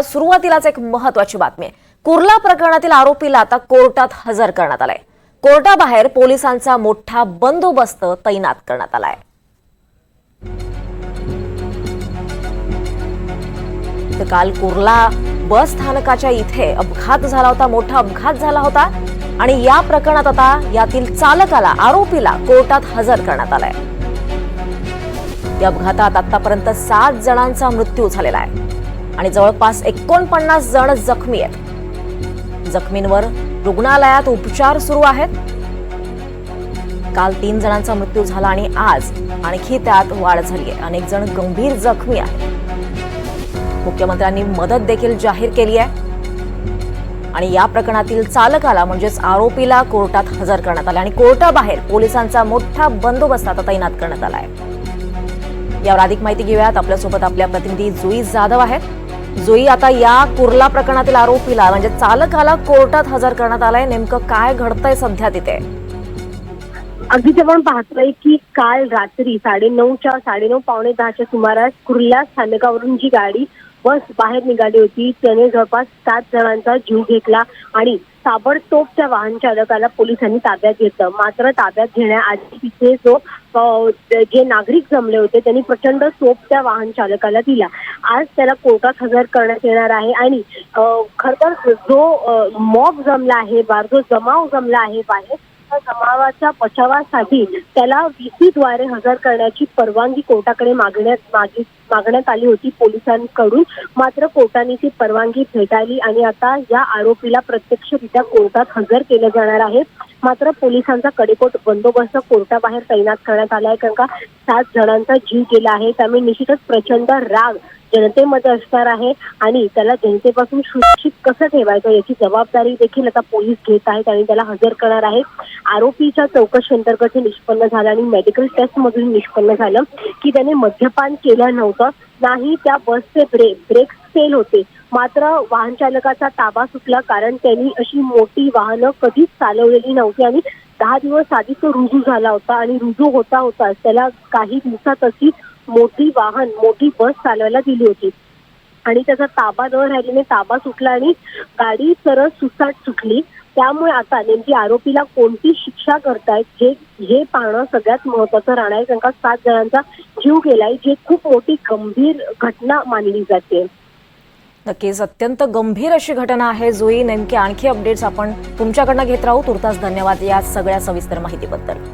सुरुवातीलाच एक महत्त्वाची बातमी आहे। कुर्ला प्रकरणातील आरोपीला आता कोर्टात हजर करण्यात आलाय। कोर्टाबाहेर पोलिसांचा मोठा बंदोबस्त तैनात करण्यात आलाय। तर काल कुर्ला बस स्थानकाच्या इथे अपघात झाला होता, मोठा अपघात झाला होता आणि या प्रकरणात आता यातील चालकाला, आरोपीला कोर्टात हजर करण्यात आलाय। या अपघातात आतापर्यंत 7 जणांचा मृत्यू झालेला आहे आणि जवळपास 49 जण जखमी आहेत। जखमींवर रुग्णालयात उपचार सुरू आहेत। काल 3 जणांचा मृत्यू झाला आणि आज आणखी त्यात वाढ झाली आहे। अनेक जण गंभीर जखमी आहेत। मुख्यमंत्र्यांनी मदत देखील जाहीर केली आहे आणि या प्रकरणातील चालकाला म्हणजेच आरोपीला कोर्टात हजर करण्यात आले आणि कोर्टाबाहेर पोलिसांचा मोठा बंदोबस्त आता तैनात करण्यात आला आहे। यावर अधिक माहिती घेऊयात। आपल्यासोबत आपल्या प्रतिनिधी जुई जाधव आहेत। जुई, आता या कुर्ला प्रकरणातील आरोपीला म्हणजे चालकाला कोर्टात हजर करण्यात आलाय, नेमकं काय घडतंय सध्या तिथे? अगदीच आपण पाहतोय की काल रात्री 9:30 पावणे 10च्या सुमारास कुर्ला स्थानकावरून जी गाडी बस बाहेर निघाली होती त्याने जवळपास 7 जणांचा जीव घेतला आणि ताबडतोब त्या वाहन चालकाला पोलिसांनी ताब्यात घेतलं। मात्र ताब्यात घेण्याआधी तिथे जे नागरिक जमले होते त्यांनी प्रचंड चोप त्या वाहन चालकाला दिला। आज त्याला कोर्टात हजर करण्यात येणार आहे आणि खरं तर जो मॉब जमला आहे, जो जमाव जमला आहे बाहेर, त्या जमावाच्या बचावासाठी त्याला VC द्वारे हजर करण्याची परवानगी कोर्टाकडे मागण्यात आली होती पोलिसांकडून। मात्र कोर्टाने ती परवानगी फेटाळली आणि आता या आरोपीला प्रत्यक्षरित्या कोर्टात हजर केलं जाणार आहे। मात्र पोलिसांचा कडेकोट बंदोबस्त कोर्टाबाहेर तैनात करण्यात आला आहे, कारण का 7 जणांचा जीव गेला आहे। त्यामुळे निश्चितच प्रचंड राग जनतेमध्ये असणार आहे आणि त्याला जनतेपासून सुरक्षित कसं ठेवायचं याची जबाबदारी देखील आता पोलीस घेत आहेत आणि त्याला हजर करणार आहेत। आरोपीच्या चौकशी अंतर्गत हे निष्पन्न झालं आणि मेडिकल टेस्ट मधून निष्पन्न झालं की त्याने मद्यपान केलं नव्हतं, नाही त्या बसचे ब्रेक्स फेल होते। मात्र वाहन चालकाचा ताबा सुटला, कारण त्यांनी अशी मोठी वाहनं कधीच चालवलेली नव्हती आणि 10 दिवस आधी तो रुजू झाला होता आणि रुजू होता त्याला काही दिवसातच मोठी बस चालवायला दिली होती आणि त्याचा ताबा न राहिल्याने ताबा सुटला आणि गाडी सरळ सुसाट सुटली। त्यामुळे आता नेमकी आरोपीला कोणती शिक्षा करतायत हे पाहणं सगळ्यात महत्त्वाचं राहणार आहे, कारण का 7 जणांचा जीव गेलाय, जे खूप मोठी गंभीर घटना मानली जाते। नक्कीच अत्यंत गंभीर अशी घटना आहे। जुई, नेमके आणखी अपडेट्स आपण तुमच्याकडनं घेत राहू। तुर्तास धन्यवाद या सगळ्या सविस्तर माहितीबद्दल।